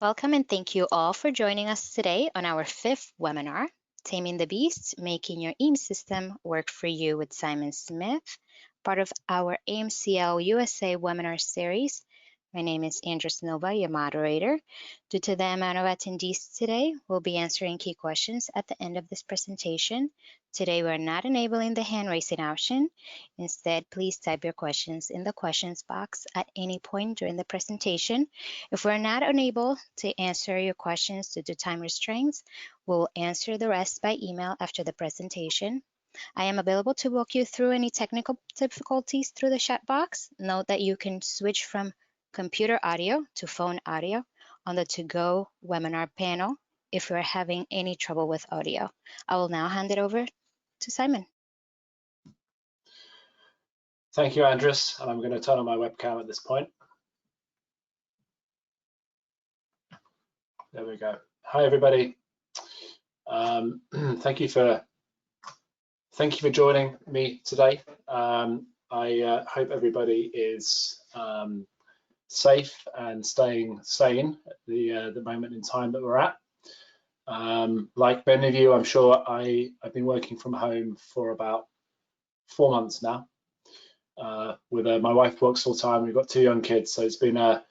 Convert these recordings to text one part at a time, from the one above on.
Welcome and thank you all for joining us today on our 5th webinar, Taming the Beast, Making Your EAM System Work for You with Simon Smith, part of our AMCL USA webinar series. My name is Andres Nova, your moderator. Due to the amount of attendees today, we'll be answering key questions at the end of this presentation. Today, we're not enabling the hand raising option. Instead, please type your questions in the questions box at any point during the presentation. If we're not unable to answer your questions due to time restraints, we'll answer the rest by email after the presentation. I am available to walk you through any technical difficulties through the chat box. Note that you can switch from computer audio to phone audio on the to-go webinar panel if you're having any trouble with audio. I will now hand it over to Simon. Thank you, Andres, and I'm going to turn on my webcam at this point. There we go. Hi, everybody. Thank you for joining me today. I hope everybody is safe and staying sane at the moment in time that we're at. Like many of you, I'm sure I've been working from home for about 4 months now. My wife works full time. We've got 2 young kids, so it's been a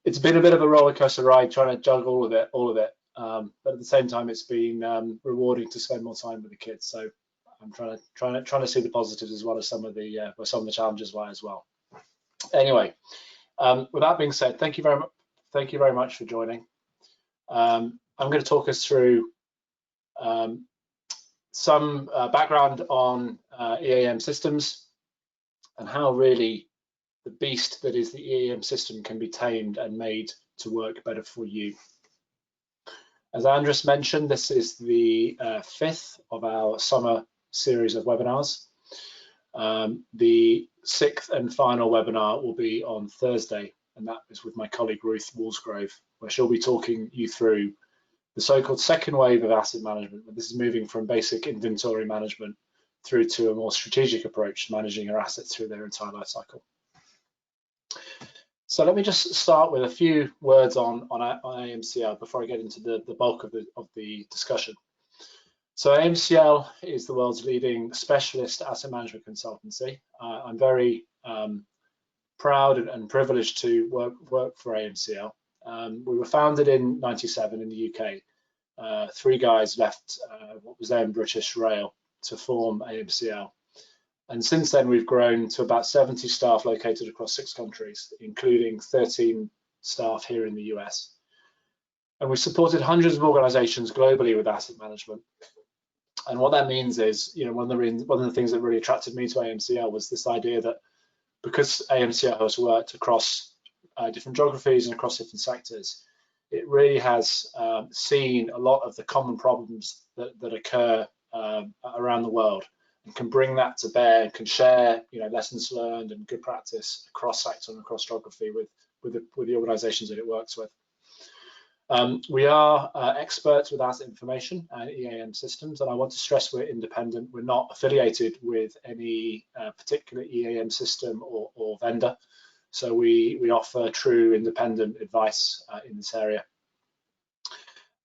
bit of a roller coaster ride trying to juggle all of it. But at the same time, it's been rewarding to spend more time with the kids. So I'm trying to see the positives as well as some of the challenges as well. Anyway, with that being said, thank you very much for joining. I'm going to talk us through some background on EAM systems and how really the beast that is the EAM system can be tamed and made to work better for you. As Andres mentioned, this is the 5th of our summer series of webinars. The 6th and final webinar will be on Thursday, and that is with my colleague Ruth Woolsgrove, where she'll be talking you through the so-called second wave of asset management. This is moving from basic inventory management through to a more strategic approach to managing your assets through their entire life cycle. So let me just start with a few words on AMCL before I get into the bulk of the discussion. So AMCL is the world's leading specialist asset management consultancy. I'm very proud and privileged to work for AMCL. We were founded in '97 in the UK. 3 guys left what was then British Rail to form AMCL. And since then, we've grown to about 70 staff located across 6 countries, including 13 staff here in the US. And we've supported hundreds of organizations globally with asset management. And what that means is, one of the things that really attracted me to AMCL was this idea that because AMCL has worked across different geographies and across different sectors, it really has seen a lot of the common problems that occur around the world, and can bring that to bear, and can share lessons learned and good practice across sector and across geography with the organizations that it works with. We are experts with asset information and EAM systems, and I want to stress we're independent. We're not affiliated with any particular EAM system or vendor, so we offer true independent advice in this area.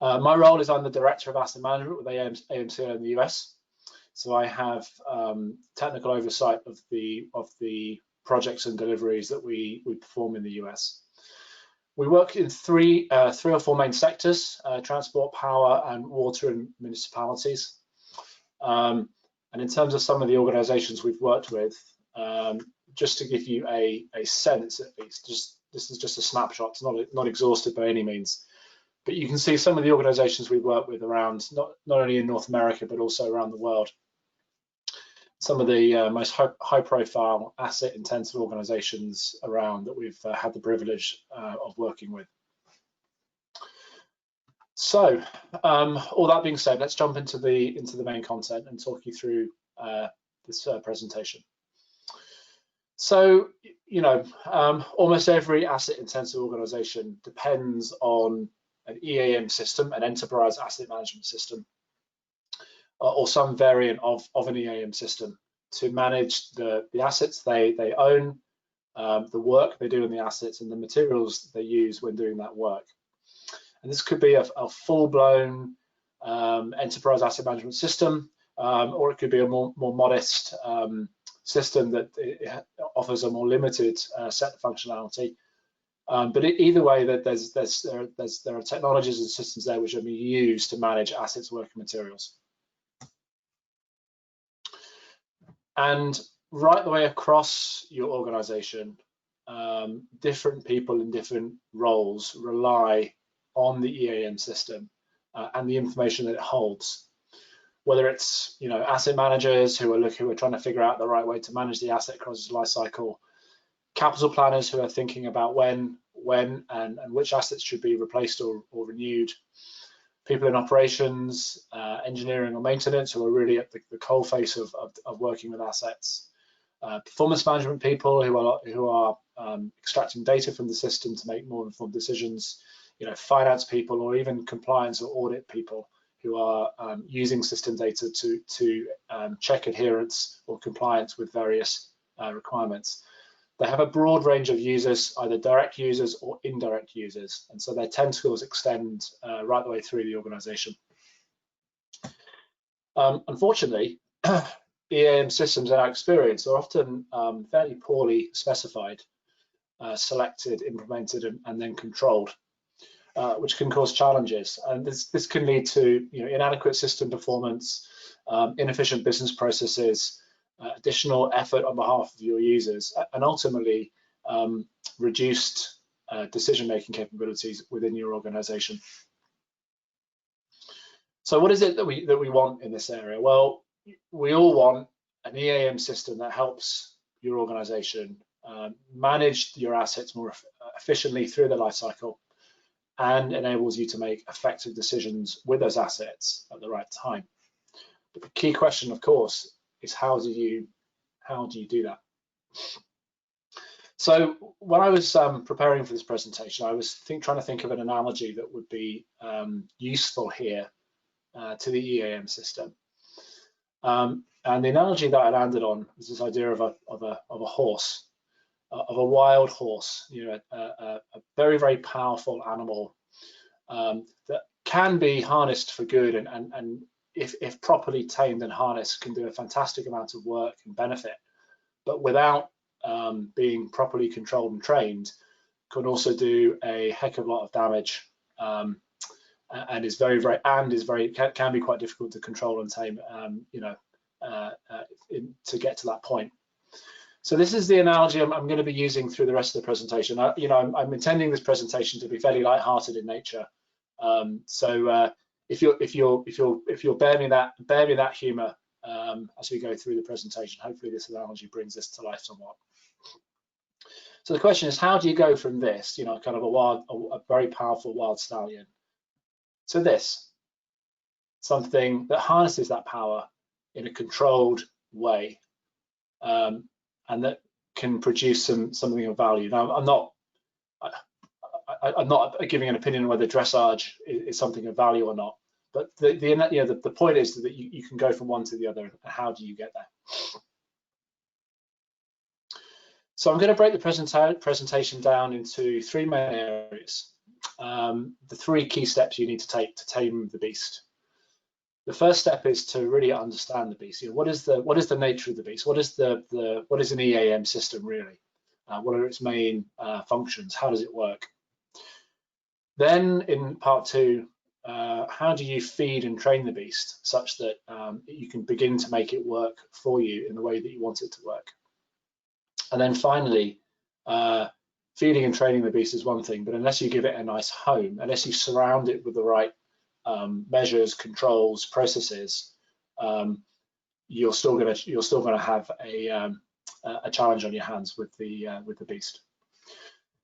My role is I'm the Director of Asset Management with AMCL in the US. So I have technical oversight of the projects and deliveries that we perform in the US. We work in 3 or 4 main sectors: transport, power, and water and municipalities. And in terms of some of the organizations we've worked with, just to give you a sense at least, this is just a snapshot, it's not exhaustive by any means. But you can see some of the organizations we've worked with around, not only in North America, but also around the world. Some of the most high-profile asset-intensive organizations around that we've had the privilege of working with. So, all that being said, let's jump into the main content and talk you through this presentation. So, almost every asset-intensive organization depends on an EAM system, an enterprise asset management system, or some variant of an EAM system to manage the assets they own, the work they do in the assets, and the materials they use when doing that work. And this could be a full-blown enterprise asset management system, or it could be a more modest system that it offers a more limited set of functionality. But either way, that there are technologies and systems there which are being used to manage assets, work, and materials. And right the way across your organization, different people in different roles rely on the EAM system and the information that it holds. Whether it's asset managers who are trying to figure out the right way to manage the asset across its life cycle, capital planners who are thinking about when and which assets should be replaced or renewed, people in operations, engineering or maintenance who are really at the coalface of working with assets, performance management people who are extracting data from the system to make more informed decisions, finance people, or even compliance or audit people who are using system data to check adherence or compliance with various requirements. They have a broad range of users, either direct users or indirect users, and so their tentacles extend right the way through the organization. Unfortunately, EAM systems in our experience are often fairly poorly specified, selected, implemented, and then controlled, which can cause challenges. And this can lead to inadequate system performance, inefficient business processes, additional effort on behalf of your users, and ultimately reduced decision-making capabilities within your organization. So what is it that we want in this area? Well, we all want an EAM system that helps your organization manage your assets more efficiently through the life cycle and enables you to make effective decisions with those assets at the right time. But the key question, of course, is how do you do that? So when I was preparing for this presentation, I was trying to think of an analogy that would be useful here to the EAM system. And the analogy that I landed on was this idea of a horse, of a wild horse, a very, very powerful animal that can be harnessed for good, and if properly tamed and harnessed, can do a fantastic amount of work and benefit, but without being properly controlled and trained, can also do a heck of a lot of damage, and can be quite difficult to control and tame, to get to that point. So this is the analogy I'm going to be using through the rest of the presentation. I'm intending this presentation to be fairly light-hearted in nature. So if you'll bear me that humour as we go through the presentation, hopefully this analogy brings this to life somewhat. So the question is, how do you go from this, kind of a very powerful wild stallion, to this, something that harnesses that power in a controlled way, and that can produce something of value? Now, I'm not giving an opinion on whether dressage is something of value or not, but the point is that you can go from one to the other, and how do you get there? So I'm going to break the presentation down into three main areas. The three key steps you need to take to tame the beast. The first step is to really understand the beast. What is the nature of the beast? What is an EAM system really? What are its main functions? How does it work? Then in part two, how do you feed and train the beast such that you can begin to make it work for you in the way that you want it to work? And then finally, feeding and training the beast is one thing, but unless you give it a nice home, unless you surround it with the right measures, controls, processes, you're still going to have a challenge on your hands with the beast.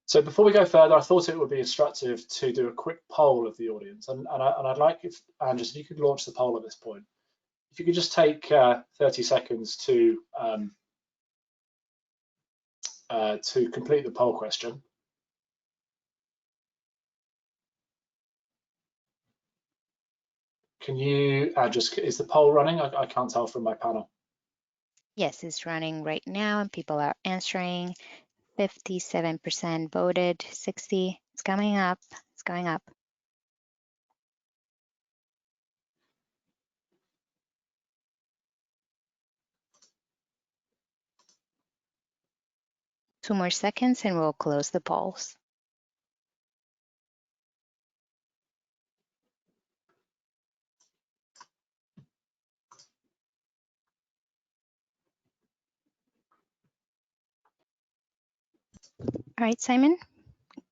So before we go further, I thought it would be instructive to do a quick poll of the audience, and I'd like, if Andrews, if you could launch the poll at this point. If you could just take 30 seconds to complete the poll question. Can you, Andrews, is the poll running? I can't tell from my panel. Yes, it's running right now, and people are answering. 57% voted, 60. It's coming up. It's going up. 2 more seconds and we'll close the polls. All right, Simon,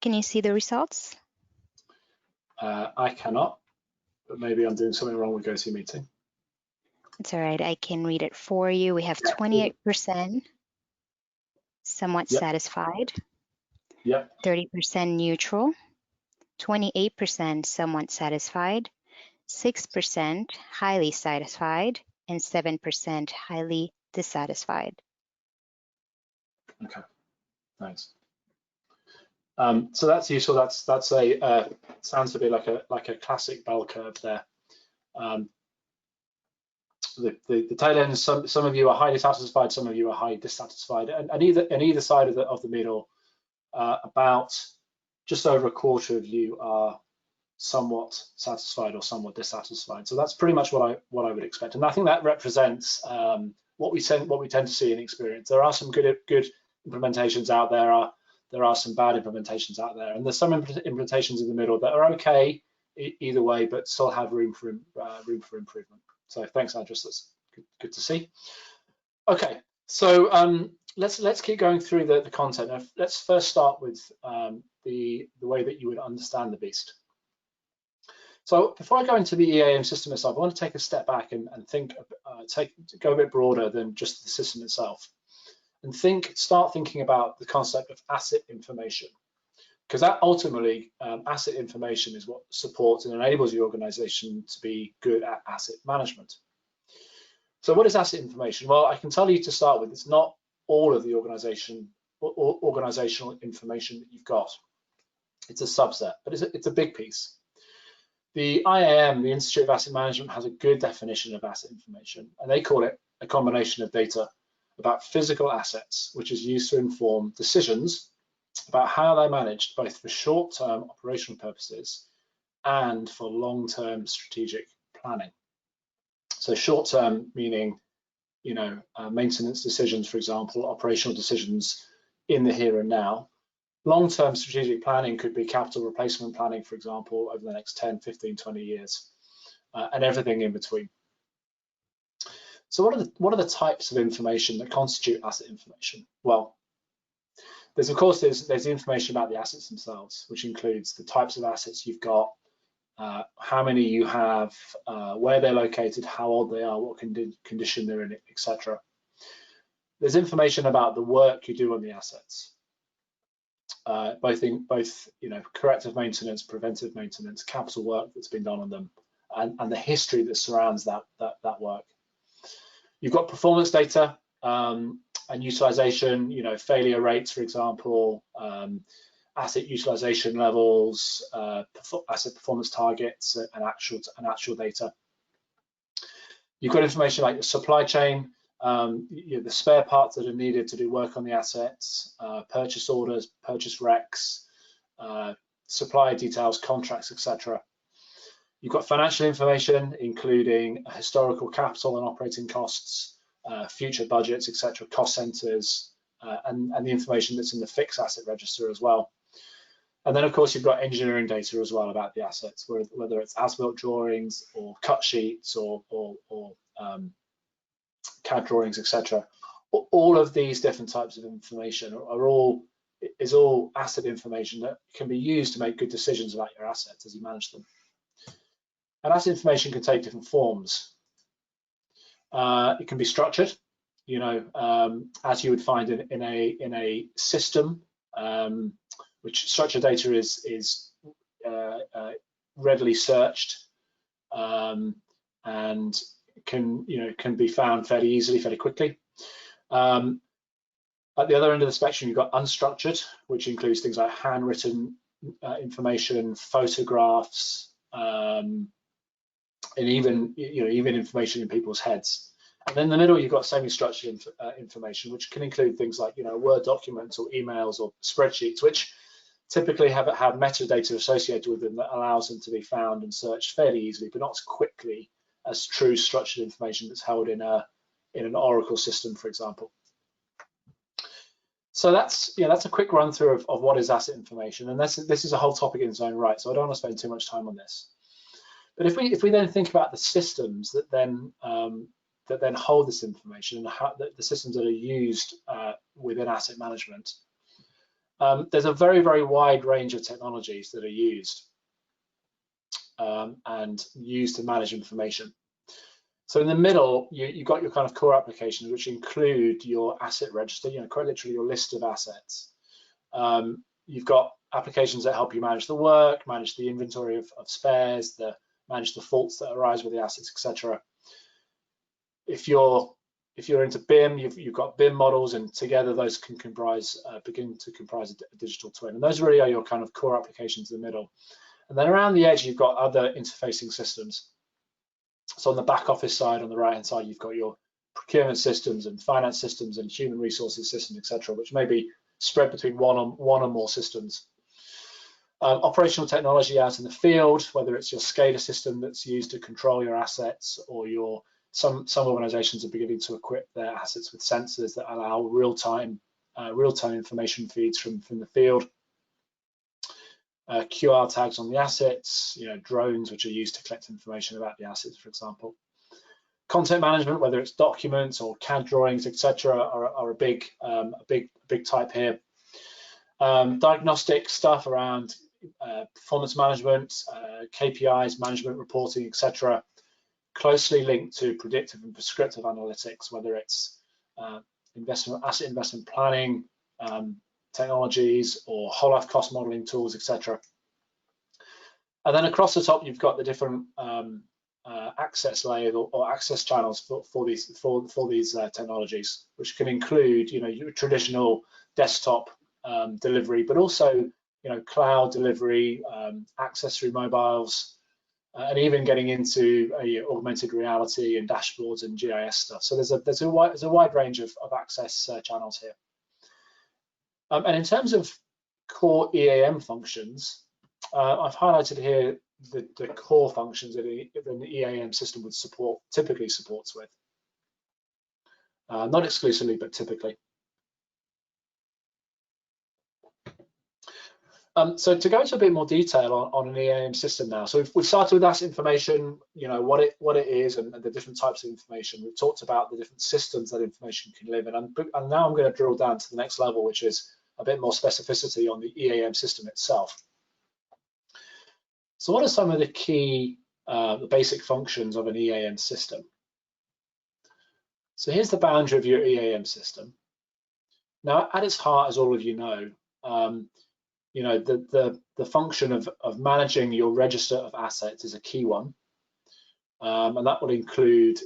can you see the results? I cannot, but maybe I'm doing something wrong with GoToMeeting. It's all right, I can read it for you. We have 28% somewhat satisfied, 30% neutral, 28% somewhat satisfied, 6% highly satisfied, and 7% highly dissatisfied. Okay, thanks. So that's useful. That's a sounds to be like a classic bell curve there. The tail end, some of you are highly satisfied, some of you are highly dissatisfied, and either side of the middle, about just over a quarter of you are somewhat satisfied or somewhat dissatisfied. So that's pretty much what I would expect, and I think that represents what we tend to see in experience. There are some good implementations out there. There are some bad implementations out there, and there's some implementations in the middle that are okay either way, but still have room for improvement. So thanks, Andres. That's good to see. Okay, so let's keep going through the content. Now, let's first start with the way that you would understand the beast. So before I go into the EAM system itself, I want to take a step back and think, go a bit broader than just the system itself, and start thinking about the concept of asset information, because that ultimately, asset information is what supports and enables your organization to be good at asset management. So what is asset information? Well, I can tell you to start with, it's not all of the organizational information that you've got. It's a subset, but it's a big piece. The IAM, the Institute of Asset Management, has a good definition of asset information, and they call it a combination of data about physical assets, which is used to inform decisions about how they're managed, both for short-term operational purposes and for long-term strategic planning. So short-term meaning, maintenance decisions, for example, operational decisions in the here and now. Long-term strategic planning could be capital replacement planning, for example, over the next 10, 15, 20 years, and everything in between. So what are the types of information that constitute asset information? Well, there's the information about the assets themselves, which includes the types of assets you've got, how many you have, where they're located, how old they are, what condition they're in, etc. There's information about the work you do on the assets, both corrective maintenance, preventive maintenance, capital work that's been done on them, and the history that surrounds that work. You've got performance data and utilization, failure rates, for example, asset utilization levels, asset performance targets, and actual data. You've got information like the supply chain, the spare parts that are needed to do work on the assets, purchase orders, purchase recs, supply details, contracts, etc. You've got financial information, including historical capital and operating costs, future budgets, etc., cost centers, and the information that's in the fixed asset register as well. And then, of course, you've got engineering data as well about the assets, whether it's as-built drawings or cut sheets or CAD drawings, etc. All of these different types of information is all asset information that can be used to make good decisions about your assets as you manage them. And asset information can take different forms. It can be structured, as you would find in a system, which structured data is readily searched and can be found fairly easily, fairly quickly. At the other end of the spectrum, you've got unstructured, which includes things like handwritten information, photographs, and even information in people's heads. And then in the middle, you've got semi-structured information, which can include things like Word documents or emails or spreadsheets, which typically have metadata associated with them that allows them to be found and searched fairly easily, but not as quickly as true structured information that's held in an Oracle system, for example. So that's a quick run through of what is asset information, and this is a whole topic in its own right. So I don't want to spend too much time on this. But if we then think about the systems that then hold this information and how the systems that are used within asset management, there's a very, very wide range of technologies that are used and used to manage information. So in the middle, you've got your kind of core applications, which include your asset register, quite literally your list of assets. You've got applications that help you manage the work, manage the inventory of spares, manage the faults that arise with the assets, etc. If you're into BIM, you've got BIM models, and together those can begin to comprise a digital twin. And those really are your kind of core applications in the middle. And then around the edge, you've got other interfacing systems. So on the back office side, on the right-hand side, you've got your procurement systems and finance systems and human resources systems, etc., which may be spread between one or more systems. Operational technology out in the field, whether it's your SCADA system that's used to control your assets, or some organizations are beginning to equip their assets with sensors that allow real-time information feeds from the field. QR tags on the assets, drones which are used to collect information about the assets, for example. Content management, whether it's documents or CAD drawings, etc., are a big type here. Diagnostic stuff around performance management, KPIs, management reporting, etc., closely linked to predictive and prescriptive analytics, whether it's asset investment planning, technologies, or whole life cost modeling tools, etc. And then across the top, you've got the different access layers or access channels for these technologies, which can include your traditional desktop delivery, but also cloud delivery, access through mobiles, and even getting into augmented reality and dashboards and GIS stuff. So there's a wide range of access channels here. And in terms of core EAM functions, I've highlighted here the core functions that an EAM system would typically supports with. Not exclusively, but typically. So to go into a bit more detail on an EAM system now. So we've started with asset information, what it is and the different types of information. We've talked about the different systems that information can live in, and now I'm going to drill down to the next level, which is a bit more specificity on the EAM system itself. So what are some of the key, the basic functions of an EAM system? So here's the boundary of your EAM system. Now, at its heart, as all of you know, the function of managing your register of assets is a key one, and that will include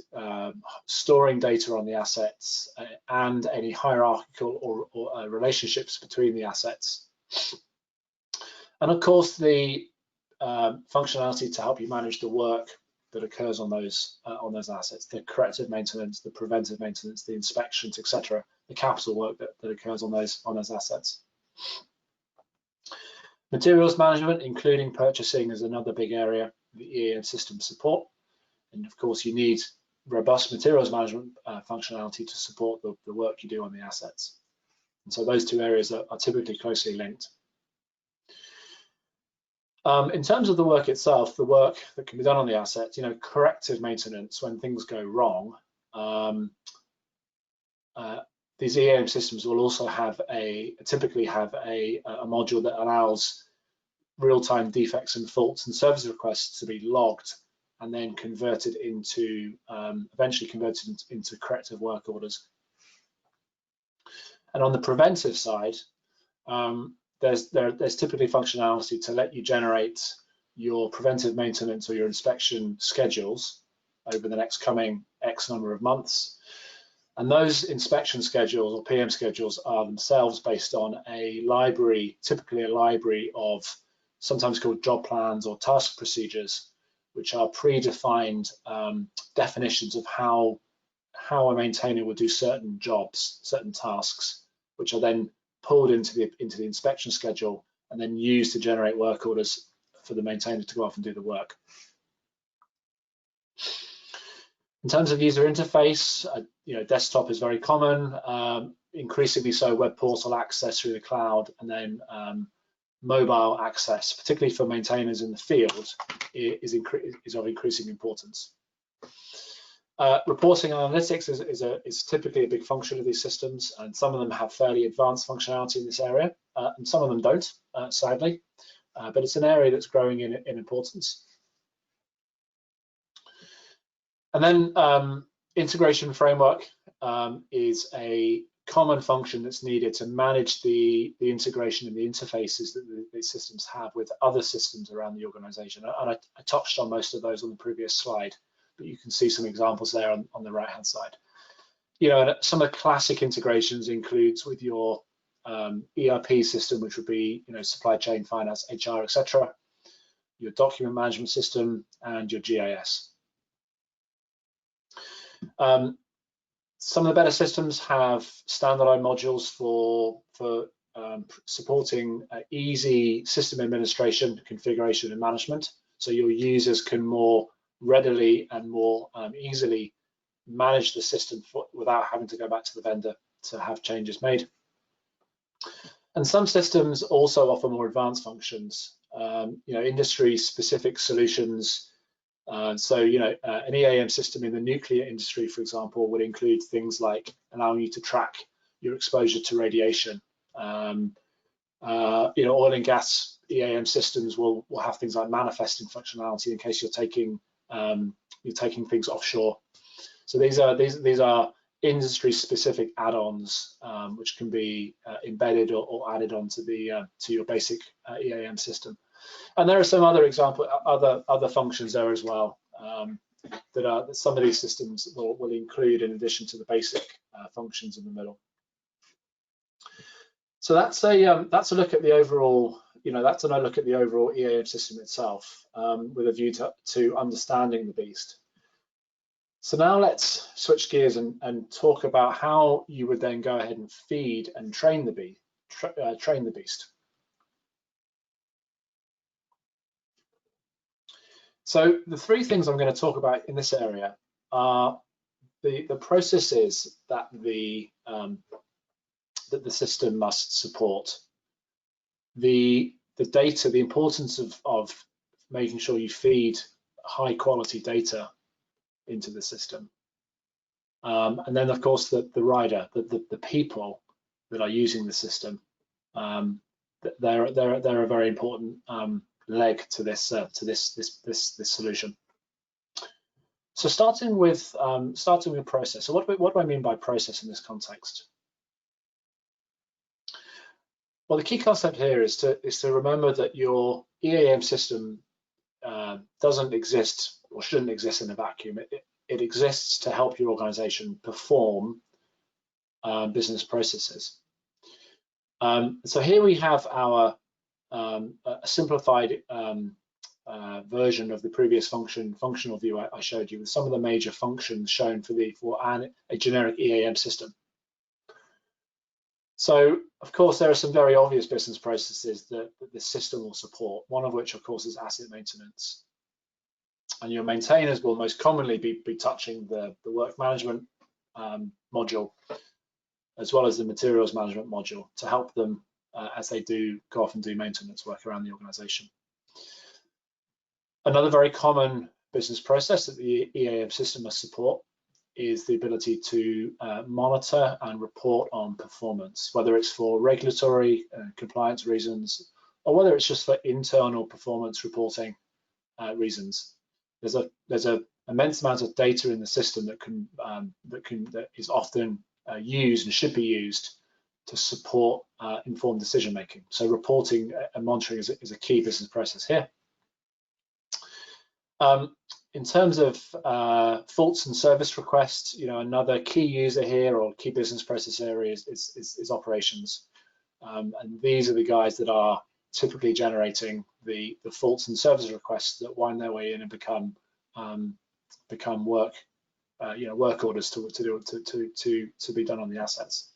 storing data on the assets and any hierarchical or relationships between the assets, and of course the functionality to help you manage the work that occurs on those assets, the corrective maintenance, the preventive maintenance, the inspections, etc., the capital work that occurs on those assets. Materials management, including purchasing, is another big area the EAM system support. And of course, you need robust materials management functionality to support the work you do on the assets. And so those two areas are typically closely linked. In terms of the work itself, the work that can be done on the assets, corrective maintenance when things go wrong, these EAM systems will also typically have a module that allows real-time defects and faults and service requests to be logged and then eventually converted into corrective work orders. And on the preventive side, there's typically functionality to let you generate your preventive maintenance or your inspection schedules over the next coming X number of months. And those inspection schedules or PM schedules are themselves based on typically a library of sometimes called job plans or task procedures, which are predefined definitions of how a maintainer would do certain jobs, certain tasks, which are then pulled into the inspection schedule and then used to generate work orders for the maintainer to go off and do the work. In terms of user interface, desktop is very common. increasingly so web portal access through the cloud, and then mobile access, particularly for maintainers in the field, is of increasing importance. Reporting and analytics is typically a big function of these systems, and some of them have fairly advanced functionality in this area, and some of them don't, sadly, but it's an area that's growing in importance. And then integration framework is a common function that's needed to manage the integration and the interfaces that the systems have with other systems around the organization. And I touched on most of those on the previous slide, but you can see some examples there on the right-hand side. You know, and some of the classic integrations includes with your ERP system, which would be, you know, supply chain, finance, HR, etc., your document management system, and your GIS. Some of the better systems have standalone modules for supporting easy system administration, configuration, and management. So your users can more readily and more easily manage the system without having to go back to the vendor to have changes made. And some systems also offer more advanced functions, you know, industry-specific solutions. So, you know, an EAM system in the nuclear industry, for example, would include things like allowing you to track your exposure to radiation. You know, oil and gas EAM systems will have things like manifesting functionality in case you're taking things offshore. So these are industry-specific add-ons which can be embedded or added onto the to your basic EAM system. And there are some other other functions there as well that some of these systems will include in addition to the basic functions in the middle. So that's a look at the overall, you know, that's a look at the overall EAM system itself with a view to understanding the beast. So now let's switch gears and talk about how you would then go ahead and feed and train the beast. So the three things I'm going to talk about in this area are the processes that the system must support, the data, the importance of making sure you feed high quality data into the system, and then of course the rider, the people that are using the system. They're a very important leg to this solution. So starting with process. So what do I mean by process in this context? Well, the key concept here is to remember that your EAM system doesn't exist or shouldn't exist in a vacuum. It exists to help your organization perform business processes. So here we have our a simplified version of the previous functional view I showed you, with some of the major functions shown for a generic EAM system. So, of course, there are some very obvious business processes that the system will support, one of which, of course, is asset maintenance. And your maintainers will most commonly be touching the work management module, as well as the materials management module, to help them as they go off and do maintenance work around the organization. Another very common business process that the EAM system must support is the ability to monitor and report on performance, whether it's for regulatory compliance reasons, or whether it's just for internal performance reporting reasons. There's a immense amount of data in the system that is often used and should be used to support informed decision making. So reporting and monitoring is a key business process here. In terms of faults and service requests, you know, another key user here or key business process area is operations, and these are the guys that are typically generating the faults and service requests that wind their way in and become work work orders to be done on the assets.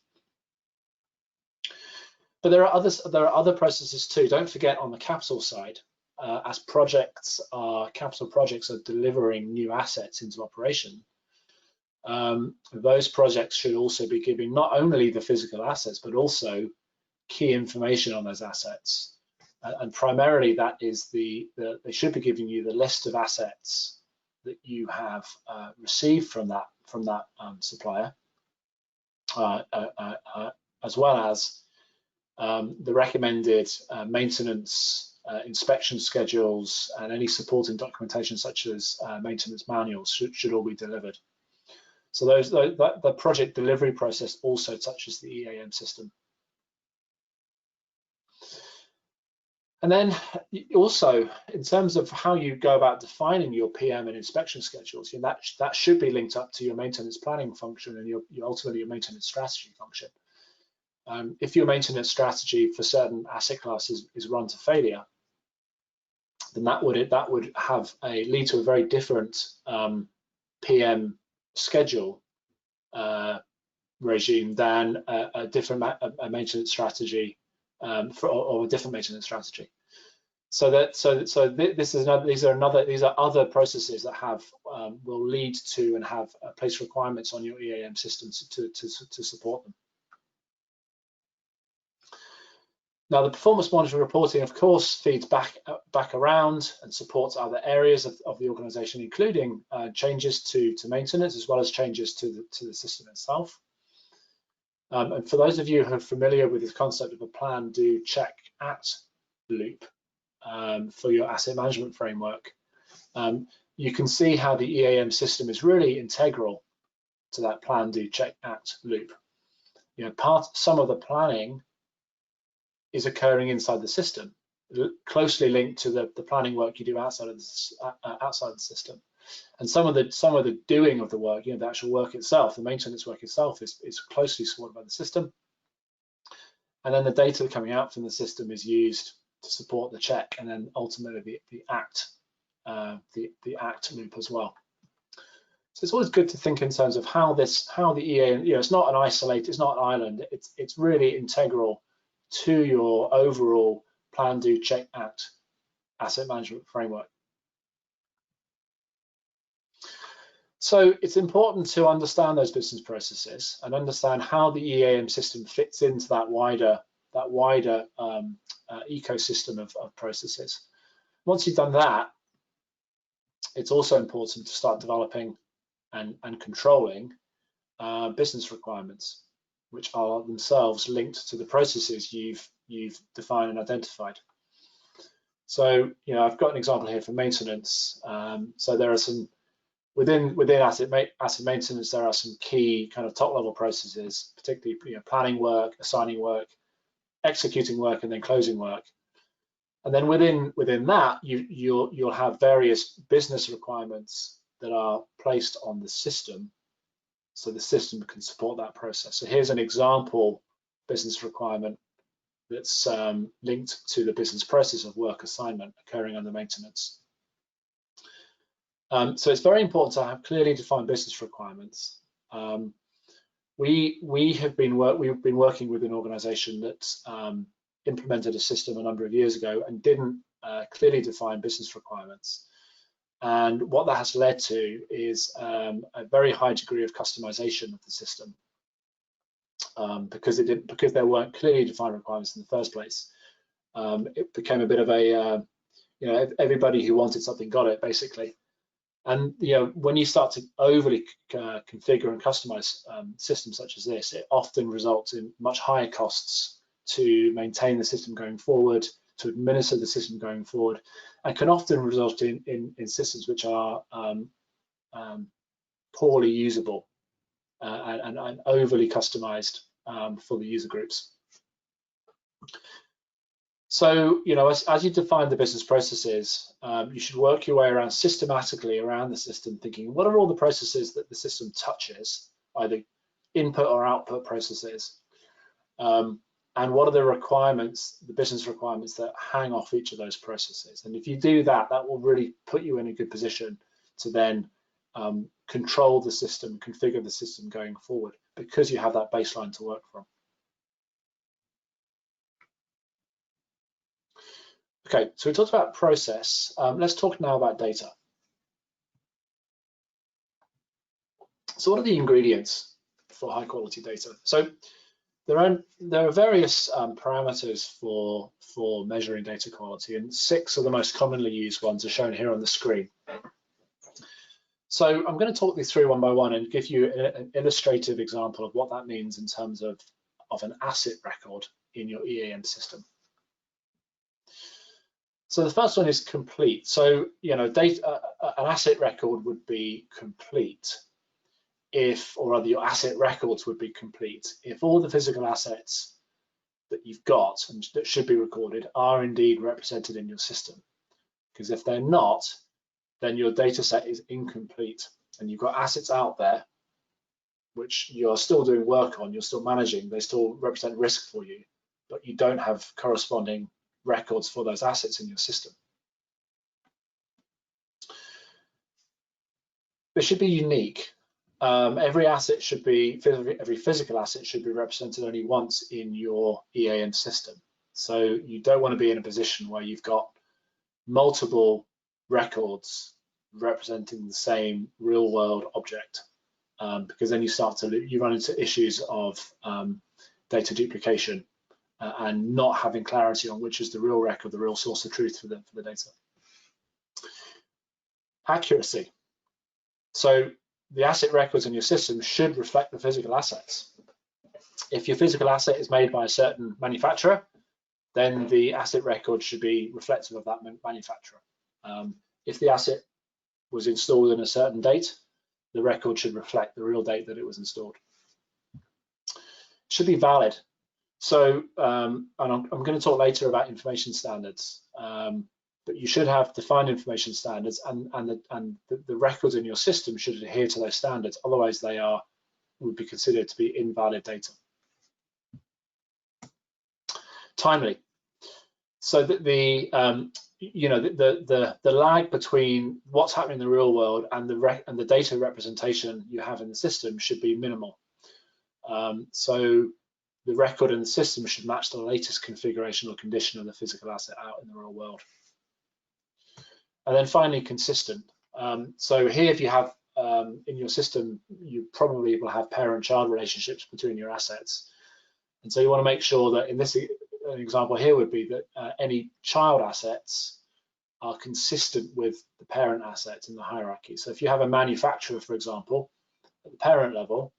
But there are other processes too. Don't forget, on the capital side, as capital projects are delivering new assets into operation, those projects should also be giving not only the physical assets, but also key information on those assets. And primarily that is they should be giving you the list of assets that you have received from that supplier, as well as the recommended maintenance inspection schedules and any supporting documentation such as maintenance manuals should all be delivered. So the project delivery process also touches the EAM system. And then also, in terms of how you go about defining your PM and inspection schedules, that should be linked up to your maintenance planning function and ultimately your maintenance strategy function. If your maintenance strategy for certain asset classes is run to failure, then that would have lead to a very different PM schedule regime than a different maintenance strategy or a different maintenance strategy. So these are other processes that will lead to and have place requirements on your EAM systems to support them. Now, the performance monitoring reporting, of course, feeds back around and supports other areas of the organization, including changes to maintenance as well as changes to the system itself. And for those of you who are familiar with this concept of a plan, do check at loop for your asset management framework, you can see how the EAM system is really integral to that plan, do check at loop. Some of the planning is occurring inside the system, closely linked to the planning work you do outside of the system. And some of the doing of the work, the actual work itself, the maintenance work itself, is closely supported by the system. And then the data coming out from the system is used to support the check, and then ultimately the act loop as well. So it's always good to think in terms of how the EAM, it's not an isolated, it's not an island. It's really integral to your overall plan, do, check, act asset management framework. So it's important to understand those business processes and understand how the EAM system fits into that wider ecosystem of processes. Once you've done that, it's also important to start developing and controlling business requirements, which are themselves linked to the processes you've defined and identified. So, I've got an example here for maintenance. So there are some within asset maintenance. There are some key kind of top-level processes, particularly planning work, assigning work, executing work, and then closing work. And then within that, you'll have various business requirements that are placed on the system, so the system can support that process. So here's an example business requirement that's linked to the business process of work assignment occurring under maintenance. So it's very important to have clearly defined business requirements. We've been working with an organization that implemented a system a number of years ago and didn't clearly define business requirements. And what that has led to is a very high degree of customization of the system because there weren't clearly defined requirements in the first place. It became a bit of a everybody who wanted something got it, basically. And when you start to overly configure and customize systems such as this, it often results in much higher costs to maintain the system going forward, to administer the system going forward, and can often result in systems which are poorly usable and overly customized for the user groups. So, as you define the business processes, you should work your way around systematically around the system, thinking, what are all the processes that the system touches, either input or output processes? And what are the requirements, the business requirements that hang off each of those processes? And if you do that, that will really put you in a good position to then control the system, configure the system going forward, because you have that baseline to work from. Okay, so we talked about process. Let's talk now about data. So what are the ingredients for high quality data? So there are various parameters for measuring data quality, and 6 of the most commonly used ones are shown here on the screen. So I'm going to talk these through one by one and give you an illustrative example of what that means in terms of an asset record in your EAM system. So the first one is complete. So, you know, an asset record would be complete if, or rather your asset records would be complete if all the physical assets that you've got and that should be recorded are indeed represented in your system. Because if they're not, then your data set is incomplete and you've got assets out there which you're still doing work on, you're still managing, they still represent risk for you, but you don't have corresponding records for those assets in your system. They should be unique. Every physical asset should be represented only once in your EAM system. So you don't want to be in a position where you've got multiple records representing the same real world object, because then you run into issues of data duplication and not having clarity on which is the real record, the real source of truth for the data. Accuracy. So the asset records in your system should reflect the physical assets. If your physical asset is made by a certain manufacturer, then the asset record should be reflective of that manufacturer. If the asset was installed in a certain date, the record should reflect the real date that it was installed. It should be valid. So, and I'm going to talk later about information standards, but you should have defined information standards, and the records in your system should adhere to those standards. Otherwise, they would be considered to be invalid data. Timely. So that the lag between what's happening in the real world and the data representation you have in the system should be minimal. So the record in the system should match the latest configuration or condition of the physical asset out in the real world. And then finally, consistent. So here, if you have in your system, you probably will have parent-child relationships between your assets. And so you want to make sure that in this an example here would be that any child assets are consistent with the parent assets in the hierarchy. So if you have a manufacturer, for example, at the parent level,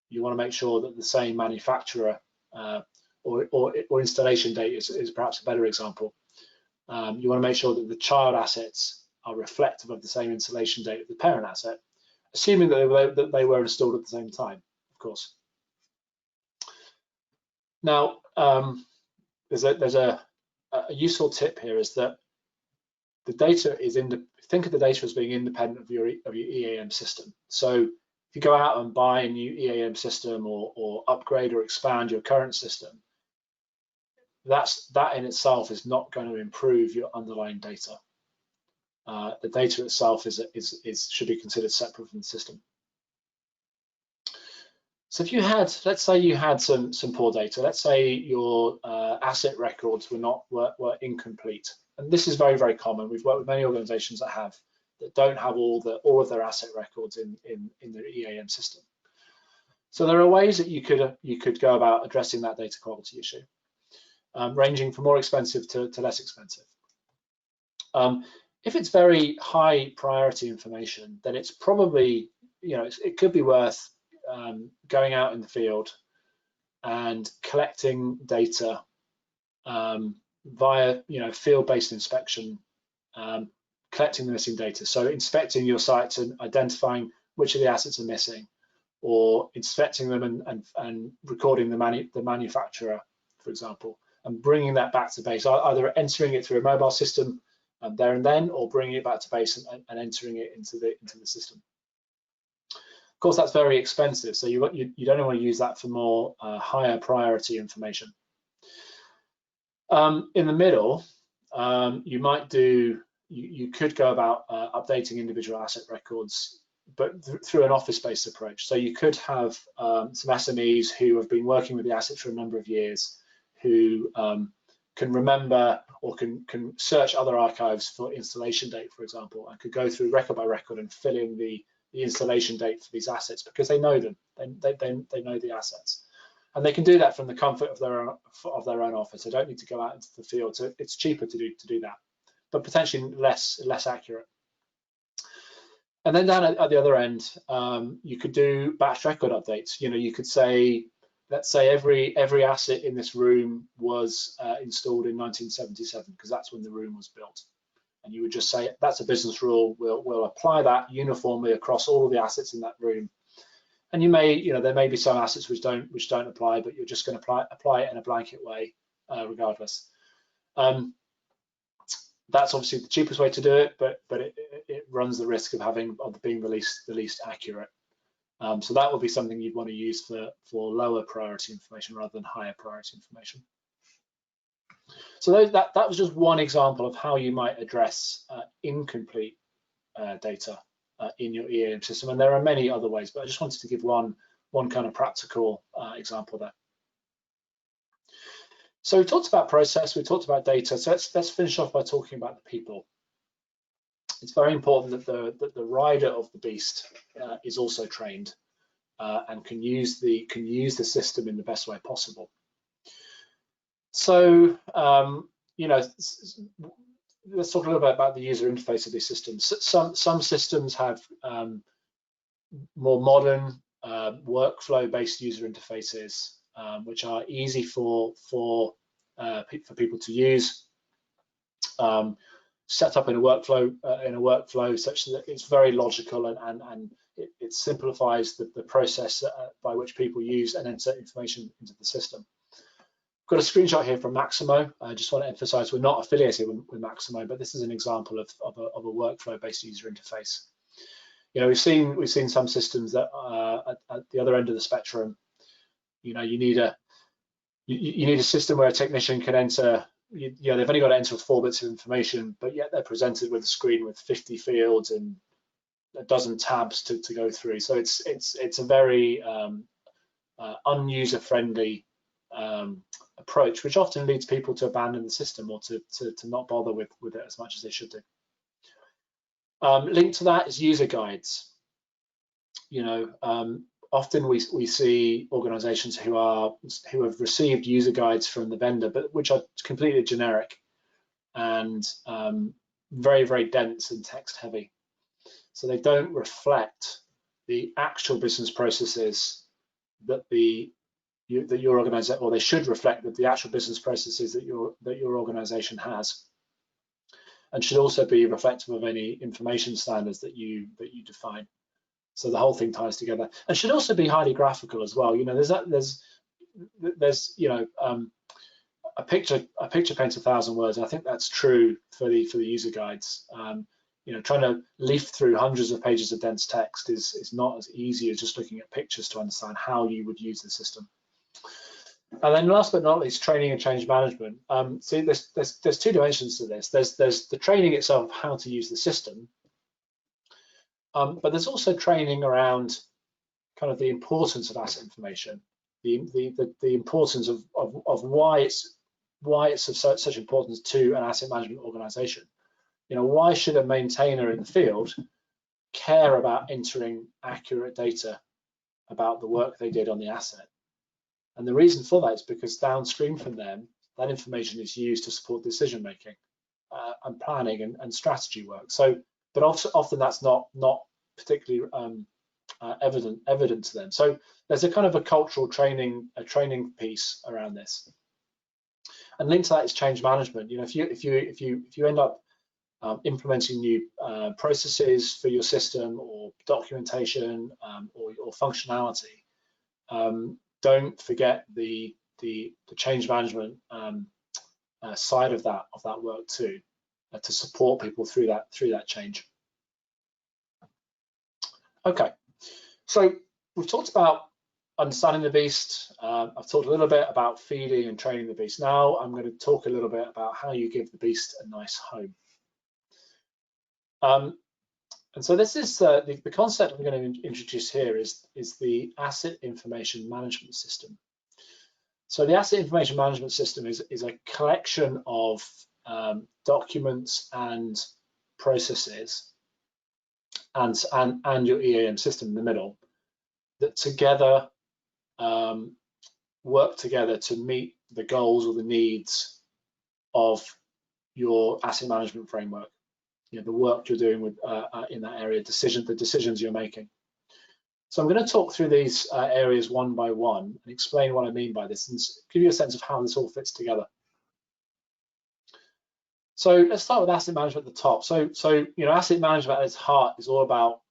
you want to make sure that the same manufacturer or installation date is perhaps a better example. You want to make sure that the child assets are reflective of the same installation date of the parent asset, assuming that they were installed at the same time, of course. Now, there's a useful tip here, is that the data is think of the data as being independent of your EAM system. So if you go out and buy a new EAM system or upgrade or expand your current system, that in itself is not going to improve your underlying data. The data itself should be considered separate from the system. So if you had, let's say you had some poor data, let's say your asset records were incomplete, and this is very, very common. We've worked with many organizations that don't have all of their asset records in their EAM system. So there are ways that you could go about addressing that data quality issue, ranging from more expensive to less expensive. If it's very high priority information, then it's probably, it could be worth going out in the field and collecting data via field-based inspection, collecting the missing data. So inspecting your sites and identifying which of the assets are missing, or inspecting them and recording the manufacturer, for example, and bringing that back to base, either entering it through a mobile system there and then, or bringing it back to base and entering it into the system. Of course, that's very expensive, so you don't want to use that for more higher priority information. In the middle, you could go about updating individual asset records, but through an office-based approach. So you could have some SMEs who have been working with the asset for a number of years, who can remember or can search other archives for installation date, for example, and could go through record by record and fill in the the installation date for these assets because they know them. They know the assets, and they can do that from the comfort of their own office. They don't need to go out into the field. So it's cheaper to do that, but potentially less accurate. And then down at the other end, you could do batch record updates. You could say, let's say every asset in this room was installed in 1977 because that's when the room was built. And you would just say that's a business rule. We'll apply that uniformly across all of the assets in that room. And there may be some assets which don't apply, but you're just going to apply it in a blanket way, regardless. That's obviously the cheapest way to do it, but it runs the risk of being the least accurate. So that would be something you'd want to use for lower priority information rather than higher priority information. So that was just one example of how you might address incomplete data in your EAM system, and there are many other ways, but I just wanted to give one kind of practical example there. So we talked about process, we talked about data, so let's finish off by talking about the people. It's very important that the rider of the beast is also trained and can use the system in the best way possible. So let's talk a little bit about the user interface of these systems. Some systems have more modern workflow-based user interfaces, which are easy for people to use, set up in a workflow such that it's very logical and it simplifies the process by which people use and enter information into the system. Got a screenshot here from Maximo. I just want to emphasize we're not affiliated with Maximo, but this is an example of a workflow-based user interface. We've seen some systems that at the other end of the spectrum. You need a system where a technician can enter. They've only got to enter 4 bits of information, but yet they're presented with a screen with 50 fields and a dozen tabs to go through. So it's a very unuser-friendly approach, which often leads people to abandon the system or to not bother with it as much as they should do. Linked to that is user guides. Often we see organizations who have received user guides from the vendor, but which are completely generic and very, very dense and text heavy. So they don't reflect the actual business processes that your organization, or they should reflect that the actual business processes that your organization has, and should also be reflective of any information standards that you define. So the whole thing ties together, and should also be highly graphical as well. There's a picture paints 1,000 words. And I think that's true for the user guides. Trying to leaf through hundreds of pages of dense text is not as easy as just looking at pictures to understand how you would use the system. And then last but not least, training and change management. See, there's 2 dimensions to this. There's the training itself of how to use the system, but there's also training around kind of the importance of asset information, the importance of why it's of such importance to an asset management organization. Why should a maintainer in the field care about entering accurate data about the work they did on the asset? And the reason for that is because downstream from them, that information is used to support decision making and planning and strategy work. So, but often that's not particularly evident to them. So there's a kind of a cultural training piece around this. And linked to that is change management. If you end up implementing new processes for your system or documentation or functionality, don't forget the change management side of that work too, to support people through that change. Okay, so we've talked about understanding the beast. I've talked a little bit about feeding and training the beast. Now I'm going to talk a little bit about how you give the beast a nice home. And so this is the concept I'm going to introduce here is the asset information management system. So the asset information management system is a collection of documents and processes and your EAM system in the middle, that together work together to meet the goals or the needs of your asset management framework. The work you're doing with in that area, the decisions you're making. So I'm going to talk through these areas one by one and explain what I mean by this and give you a sense of how this all fits together. So let's start with asset management at the top. So asset management at its heart is all about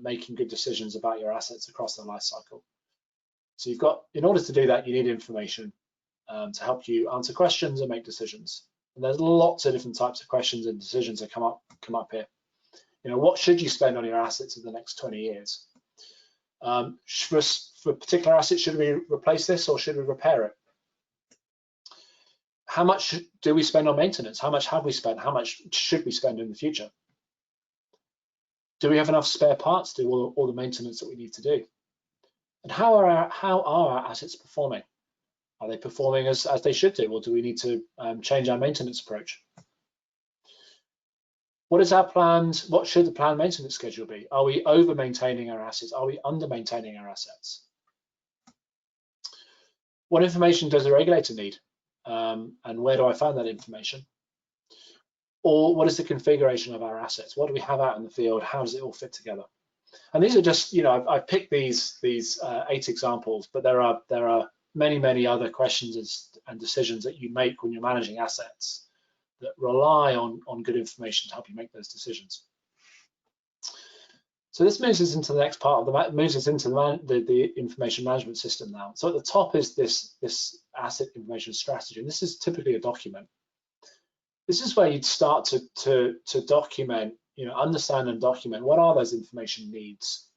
making good decisions about your assets across their life cycle. So in order to do that, you need information to help you answer questions and make decisions. And there's lots of different types of questions and decisions that come up here. What should you spend on your assets in the next 20 years? For particular assets, should we replace this or should we repair it? How much do we spend on maintenance? How much have we spent? How much should we spend in the future? Do we have enough spare parts to do all the maintenance that we need to do? And how are our assets performing? Are they performing as they should do, or do we need to change our maintenance approach? What is our planned? What should the planned maintenance schedule be? Are we over maintaining our assets? Are we under maintaining our assets? What information does the regulator need? And where do I find that information? Or what is the configuration of our assets? What do we have out in the field? How does it all fit together? And these are just, I've picked these 8 examples, but there are many other questions and decisions that you make when you're managing assets that rely on good information to help you make those decisions. So this moves us into the next part of the information management system now. So at the top is this asset information strategy, and this is typically a document. This is where you'd start to document, understand and document what are those information needs.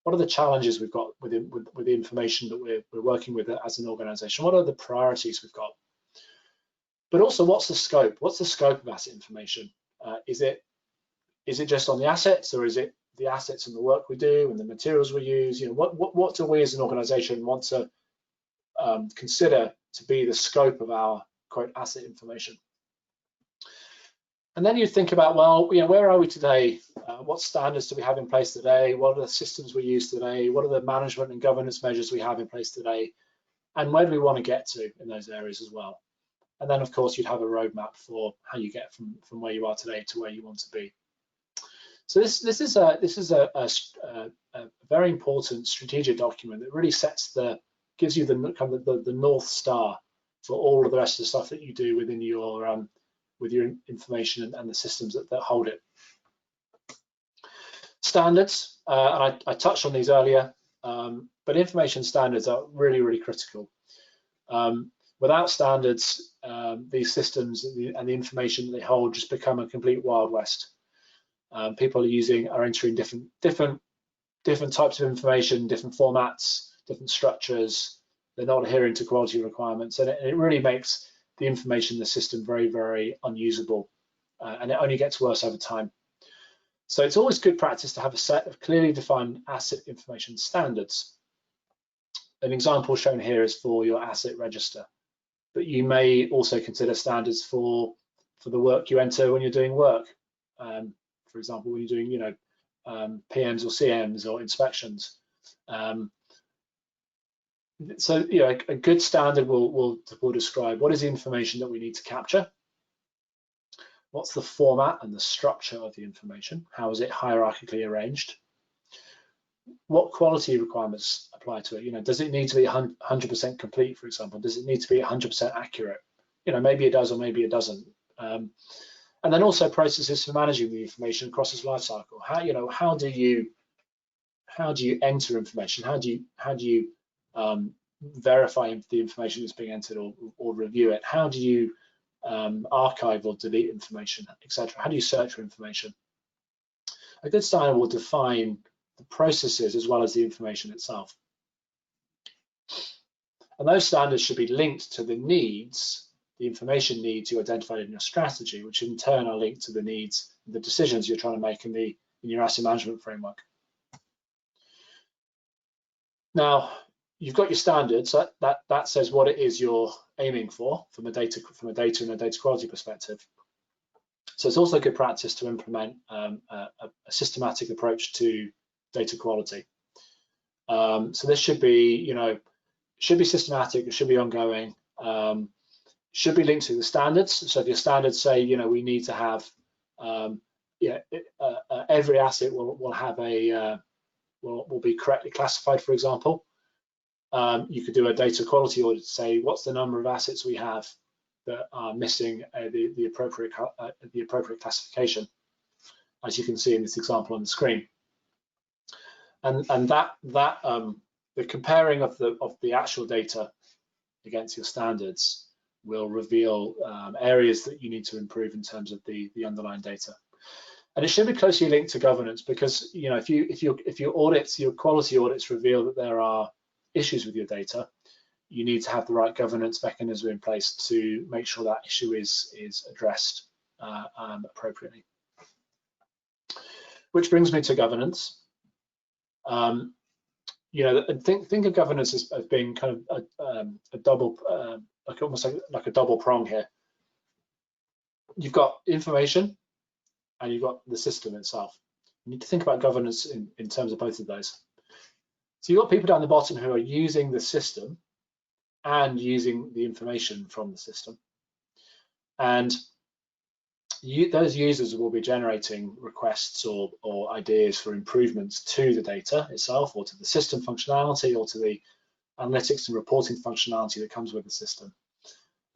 What are the challenges we've got with the information that we're working with as an organization? What are the priorities we've got? But also, what's the scope? What's the scope of asset information? Is it just on the assets, or is it the assets and the work we do and the materials we use? What do we as an organization want to consider to be the scope of our quote asset information? And then you think about, well, where are we today? What standards do we have in place today? What are the systems we use today? What are the management and governance measures we have in place today? And where do we want to get to in those areas as well? And then, of course, you'd have a roadmap for how you get from where you are today to where you want to be. So this is a very important strategic document that really gives you the North Star for all of the rest of the stuff that you do within your with your information and the systems that hold it. Standards, and I touched on these earlier, but information standards are really critical. Without standards, these systems and the information that they hold just become a complete Wild West. People are entering different types of information, different formats, different structures. They're not adhering to quality requirements, and it really makes the information in the system very unusable, and it only gets worse over time. So it's always good practice to have a set of clearly defined asset information standards. An example shown here is for your asset register, but you may also consider standards for the work you enter when you're doing work. For example, when you're doing PMs or CMs or inspections. So a good standard will describe what is the information that we need to capture, what's the format and the structure of the information, how is it hierarchically arranged, what quality requirements apply to it. Does it need to be 100% complete, for example? Does it need to be 100% accurate? Maybe it does or maybe it doesn't. And then also processes for managing the information across its life cycle. How do you enter information? How do you verify if the information is being entered or review it? How do you archive or delete information, etc.? How do you search for information? A good standard will define the processes as well as the information itself. And those standards should be linked to the needs, the information needs you identified in your strategy, which in turn are linked to the needs, the decisions you're trying to make in your asset management framework. Now, you've got your standards. That says what it is you're aiming for from a data and a data quality perspective. So it's also good practice to implement a systematic approach to data quality. So this should be, should be systematic, it should be ongoing, should be linked to the standards. So if your standards say, we need to have, every asset will have a, will be correctly classified, for example. You could do a data quality audit to say, what's the number of assets we have that are missing the appropriate classification, as you can see in this example on the screen. And that the comparing of the actual data against your standards will reveal areas that you need to improve in terms of the underlying data. And it should be closely linked to governance, because if your quality audits reveal that there are issues with your data, you need to have the right governance mechanism in place to make sure that issue is addressed appropriately. Which brings me to governance. Think of governance as being kind of a double, almost like a double prong here. You've got information and you've got the system itself. You need to think about governance in terms of both of those. So you've got people down the bottom who are using the system and using the information from the system. And those users will be generating requests or ideas for improvements to the data itself, or to the system functionality, or to the analytics and reporting functionality that comes with the system.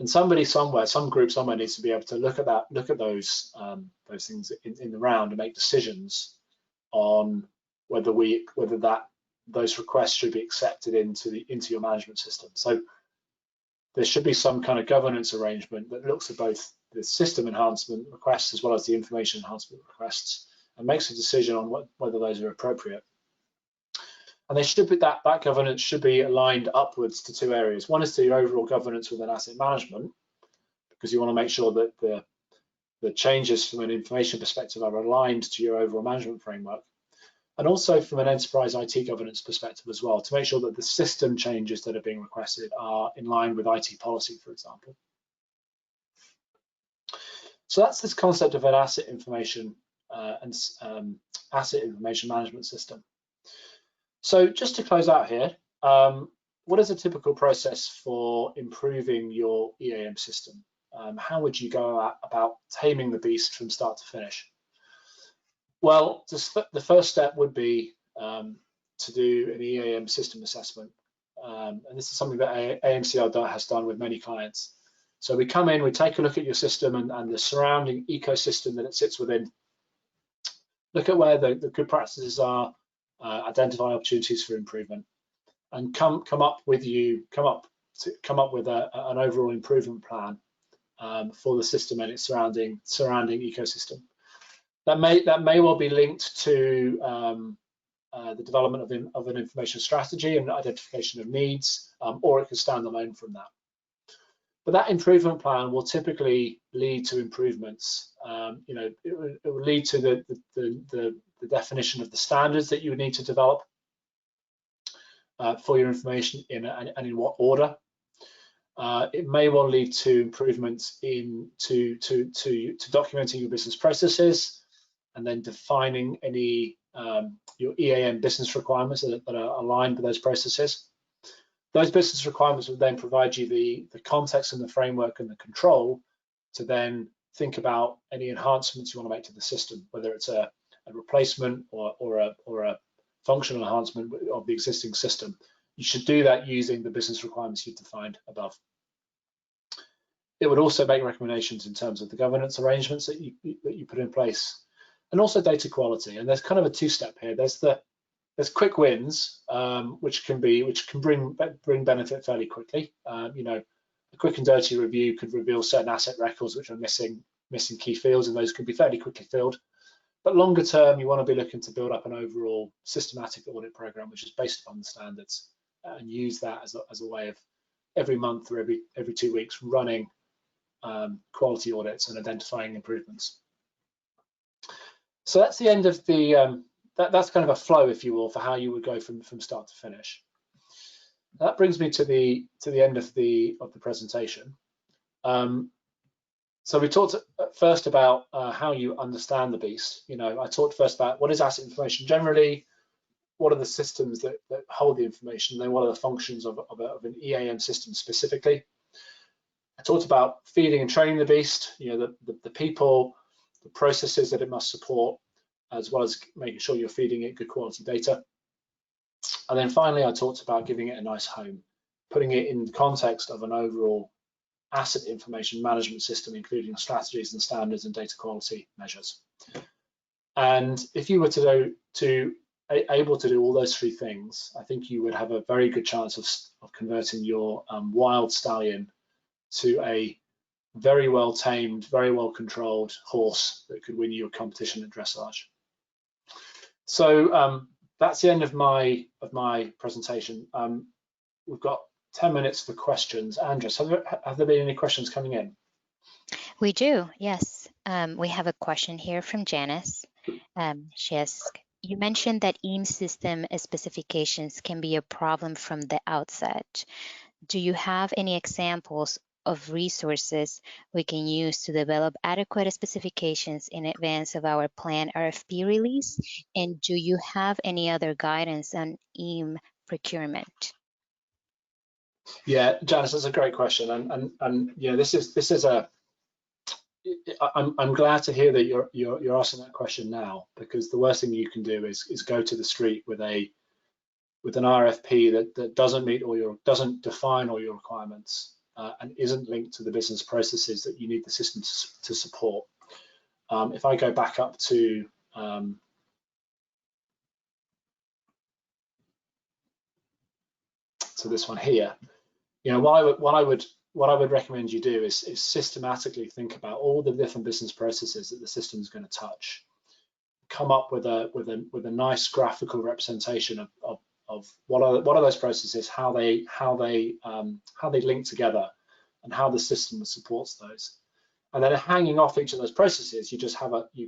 And somebody somewhere, some group somewhere, needs to be able to look at those things in the round and make decisions on whether those requests should be accepted into your management system. So there should be some kind of governance arrangement that looks at both the system enhancement requests as well as the information enhancement requests, and makes a decision on whether those are appropriate. And they should be, that governance should be aligned upwards to two areas. One is to your overall governance within asset management, because you want to make sure that the changes from an information perspective are aligned to your overall management framework. And also from an enterprise IT governance perspective as well, to make sure that the system changes that are being requested are in line with IT policy, for example. So that's this concept of an asset information asset information management system. So just to close out here, what is a typical process for improving your EAM system? How would you go about taming the beast from start to finish? Well, the first step would be to do an EAM system assessment. And this is something that AMCL has done with many clients. So we come in, we take a look at your system and the surrounding ecosystem that it sits within, look at where the good practices are, identify opportunities for improvement, and come up with an overall improvement plan for the system and its surrounding ecosystem. That may well be linked to the development of an information strategy and identification of needs, or it could stand alone from that. But that improvement plan will typically lead to improvements. It will lead to the definition of the standards that you would need to develop for your information and in what order. It may well lead to improvements to documenting your business processes, and then defining any your EAM business requirements that are aligned with those processes. Those business requirements will then provide you the context and the framework and the control to then think about any enhancements you want to make to the system, whether it's a replacement or a functional enhancement of the existing system. You should do that using the business requirements you've defined above. It would also make recommendations in terms of the governance arrangements that you put in place, and also data quality. And there's kind of a two-step here. There's quick wins, which can bring benefit fairly quickly. A quick and dirty review could reveal certain asset records which are missing key fields, and those could be fairly quickly filled. But longer term, you want to be looking to build up an overall systematic audit program, which is based upon the standards, and use that as a way of every month or every 2 weeks running quality audits and identifying improvements. So that's the end of the that's kind of a flow, if you will, for how you would go from start to finish. That brings me to the end of the presentation. So we talked first about how you understand the beast. I talked first about what is asset information generally, what are the systems that hold the information, and then what are the functions of an EAM system specifically. I talked about feeding and training the beast, the people, the processes that it must support, as well as making sure you're feeding it good quality data. And then finally, I talked about giving it a nice home, putting it in the context of an overall asset information management system, including strategies and standards and data quality measures. And if you were able to do all those three things, I think you would have a very good chance of converting your wild stallion to a very well tamed, very well controlled horse that could win you a competition at dressage. So that's the end of my presentation. We've got 10 minutes for questions. Andres, have there been any questions coming in? We do, yes. We have a question here from Janice. She asks, you mentioned that EAM system specifications can be a problem from the outset. Do you have any examples of resources we can use to develop adequate specifications in advance of our planned RFP release? And do you have any other guidance on EAM procurement? Yeah, Janice, that's a great question, and this is a. I'm glad to hear that you're asking that question now, because the worst thing you can do is go to the street with an RFP that doesn't meet doesn't define all your requirements and isn't linked to the business processes that you need the system to support. If I go back up to this one here, what I would recommend you do is systematically think about all the different business processes that the system is going to touch. Come up with a nice graphical representation of what are those processes, how they link together, and how the system supports those. And then hanging off each of those processes, you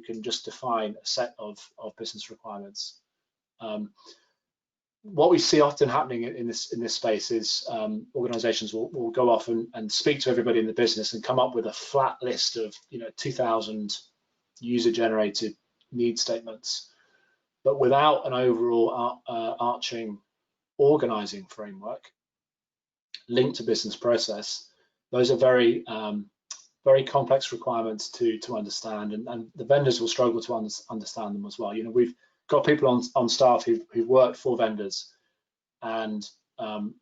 can just define a set of business requirements. What we see often happening in this space is organizations will go off and speak to everybody in the business and come up with a flat list of 2,000 user-generated need statements, but without an overall arching organizing framework linked to business process. Those are very complex requirements to understand, and the vendors will struggle to understand them as well. We've got people on staff who've worked for vendors, and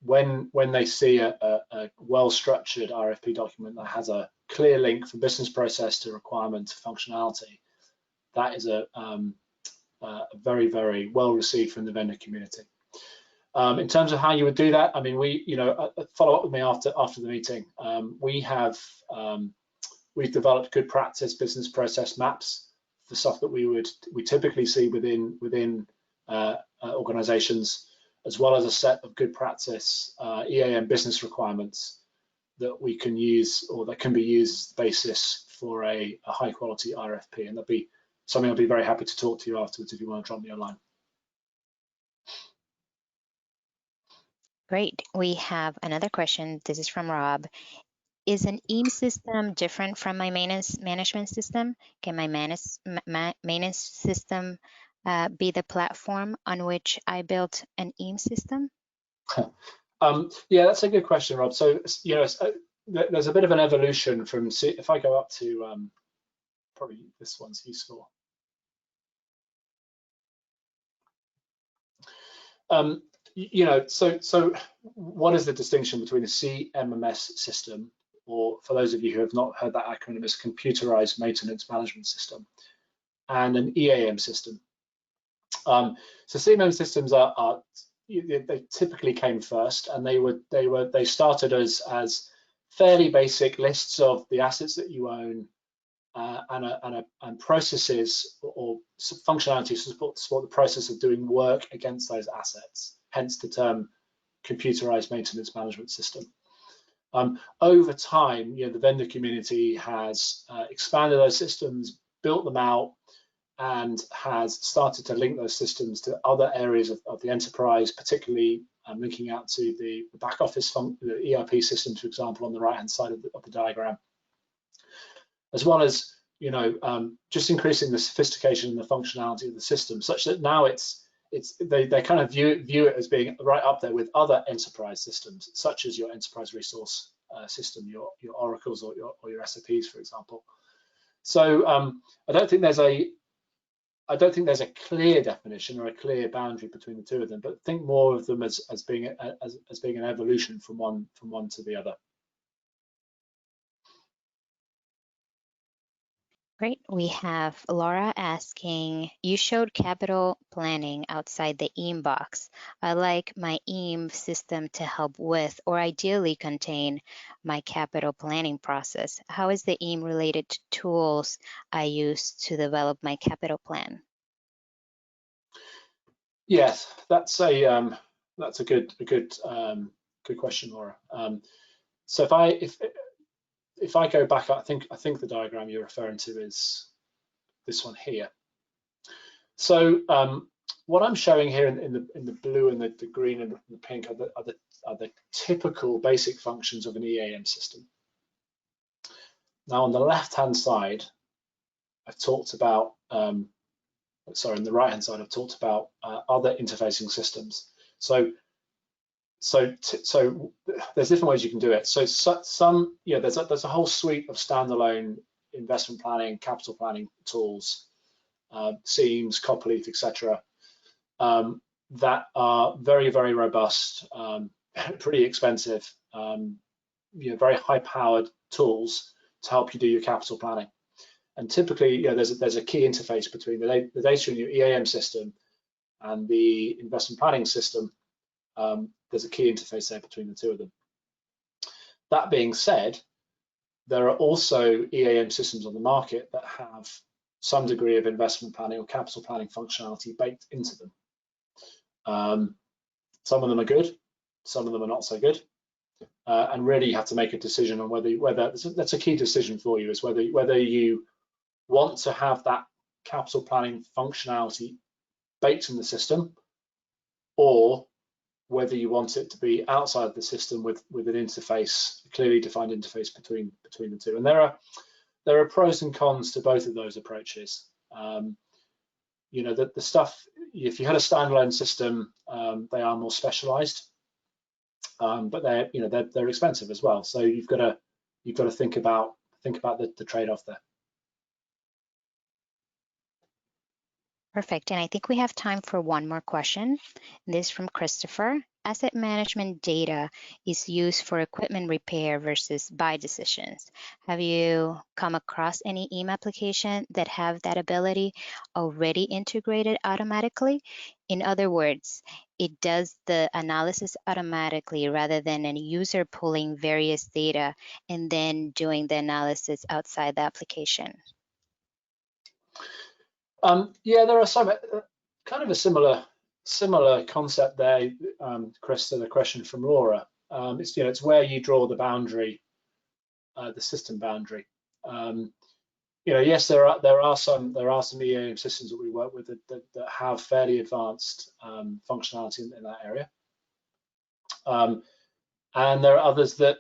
when they see a well-structured RFP document that has a clear link from business process to requirement to functionality, that is a very, very well received from the vendor community. In terms of how you would do that, I mean, follow up with me after the meeting. We've developed good practice business process maps for stuff that we typically see within organizations, as well as a set of good practice EAM business requirements that we can use, or that can be used as the basis for a high quality RFP. And that'd be something I'd be very happy to talk to you afterwards if you want to drop me a line. Great. We have another question. This is from Rob. Is an EAM system different from my maintenance management system? Can my maintenance system be the platform on which I built an EAM system? Yeah, that's a good question, Rob. So there's a bit of an evolution from, if I go up to probably this one's useful. So what is the distinction between a CMMS system, or for those of you who have not heard that acronym, is Computerized Maintenance Management System, and an EAM system? So CMM systems they typically came first, and they started as fairly basic lists of the assets that you own and processes or functionality to support the process of doing work against those assets. Hence the term computerized maintenance management system. Over time, the vendor community has expanded those systems, built them out, and has started to link those systems to other areas of the enterprise, particularly linking out to the back office, the ERP systems, for example, on the right-hand side of the diagram. as well as just increasing the sophistication and the functionality of the system, such that now they kind of view it as being right up there with other enterprise systems, such as your enterprise resource system, your Oracles or your SAPs, for example. So I don't think there's a clear definition or a clear boundary between the two of them, but think more of them as being an evolution from one to the other. Great. We have Laura asking, you showed capital planning outside the EAM box. I like my EAM system to help with or ideally contain my capital planning process. How is the EAM related to tools I use to develop my capital plan? Yes, that's a good question, Laura. So if I go back, I think the diagram you're referring to is this one here. So what I'm showing here in the blue and the green and the pink are the typical basic functions of an EAM system. Now on the left-hand side, I've talked about sorry, on the right-hand side, I've talked about other interfacing systems. So there's different ways you can do it. So there's a whole suite of standalone investment planning, capital planning tools, SEAMs, Copperleaf, etc., that are very, very robust, pretty expensive, very high-powered tools to help you do your capital planning. And typically, there's a key interface between the data in your EAM system and the investment planning system. There's a key interface there between the two of them. That being said, there are also EAM systems on the market that have some degree of investment planning or capital planning functionality baked into them. Some of them are good, some of them are not so good. And really you have to make a decision on whether that's a key decision for you, is whether you want to have that capital planning functionality baked in the system, or whether you want it to be outside the system with an interface, a clearly defined interface between the two. And there are pros and cons to both of those approaches. The stuff, if you had a standalone system, they are more specialized, but they're expensive as well. So you've got to think about the trade-off there. Perfect. And I think we have time for one more question. This is from Christopher. Asset management data is used for equipment repair versus buy decisions. Have you come across any EAM application that have that ability already integrated automatically? In other words, it does the analysis automatically rather than a user pulling various data and then doing the analysis outside the application. Yeah, there are some kind of a similar concept there, Chris, to the question from Laura. It's where you draw the boundary, the system boundary. Yes, there are some EAM systems that we work with that have fairly advanced functionality in that area. And there are others that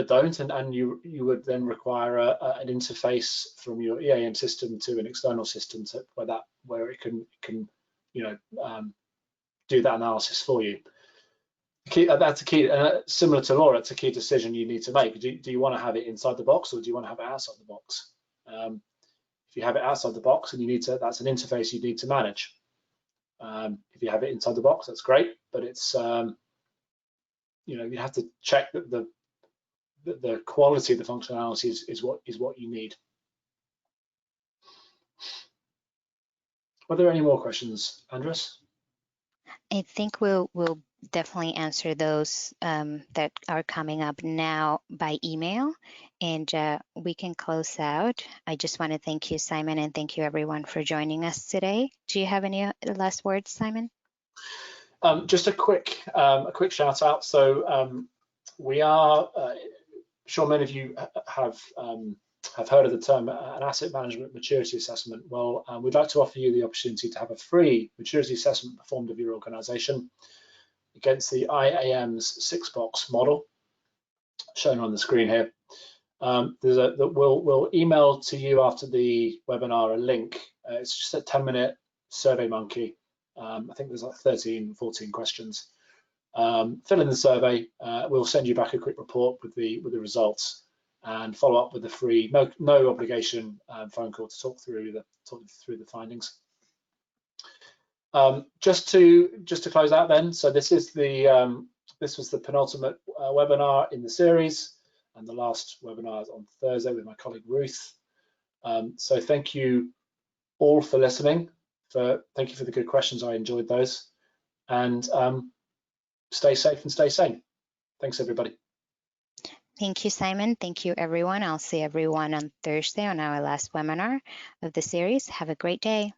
don't, and you would then require an interface from your EAM system to an external system where it can do that analysis for you. That's a key, similar to Laura, it's a key decision you need to make. Do you want to have it inside the box, or do you want to have it outside the box? If you have it outside the box, and that's an interface you need to manage. If you have it inside the box, that's great, but it's you have to check that the quality of the functionality is what you need. Are there any more questions, Andres? I think we'll definitely answer those that are coming up now by email, and we can close out. I just want to thank you, Simon, and thank you everyone for joining us today. Do you have any last words, Simon? Just a quick shout out. So we are sure many of you have heard of the term an asset management maturity assessment. Well, we'd like to offer you the opportunity to have a free maturity assessment performed of your organization against the IAM's 6-box model shown on the screen here. We'll email to you after the webinar a link. It's just a 10-minute survey monkey. I think there's like 13, 14 questions. Fill in the survey. We'll send you back a quick report with the results and follow up with the free, no obligation phone call to talk through the findings. Just to close out then. So this was the penultimate webinar in the series, and the last webinar is on Thursday with my colleague Ruth. So thank you all for listening. Thank you for the good questions. I enjoyed those. And stay safe and stay sane. Thanks, everybody. Thank you, Simon. Thank you, everyone. I'll see everyone on Thursday on our last webinar of the series. Have a great day.